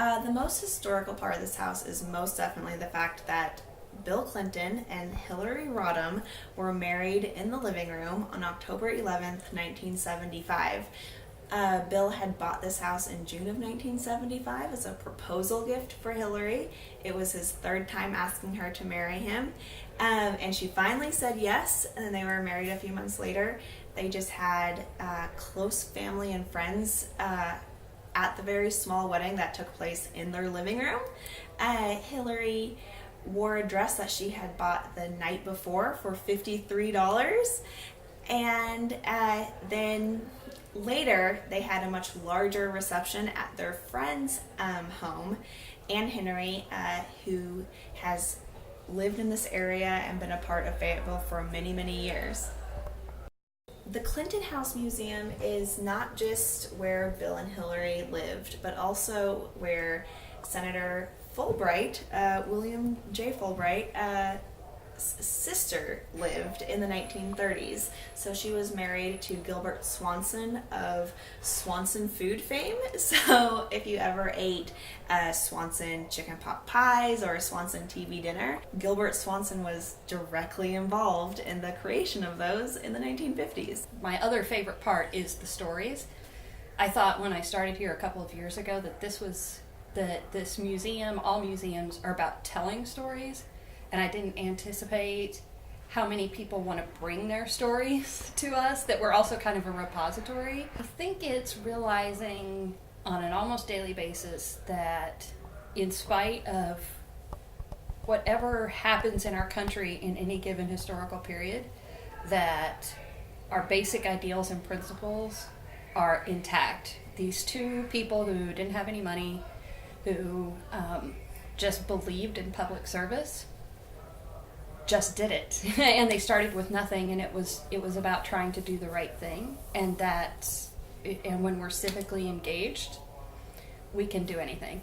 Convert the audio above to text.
The most historical part of this house is most definitely the fact that Bill Clinton and Hillary Rodham were married in the living room on October 11th, 1975. Bill had bought this house in June of 1975 as a proposal gift for Hillary. It was his third time asking her to marry him. And she finally said yes, and then they were married a few months later. They just had close family and friends at the very small wedding that took place in their living room. Hillary wore a dress that she had bought the night before for $53. And then later, they had a much larger reception at their friend's home. Anne Henry, who has lived in this area and been a part of Fayetteville for many, many years. The Clinton House Museum is not just where Bill and Hillary lived, but also where Senator Fulbright, William J. Fulbright, sister lived in the 1930s. So she was married to Gilbert Swanson of Swanson food fame. So if you ever ate Swanson chicken pot pies or a Swanson TV dinner, Gilbert Swanson was directly involved in the creation of those in the 1950s. My other favorite part is the stories. I thought when I started here a couple of years ago that this museum, all museums are about telling stories. And I didn't anticipate how many people want to bring their stories to us, that we're also kind of a repository. I think it's realizing on an almost daily basis that in spite of whatever happens in our country in any given historical period, that our basic ideals and principles are intact. These two people who didn't have any money, who just believed in public service, just did it. And they started with nothing, and it was about trying to do the right thing, and when we're civically engaged, we can do anything.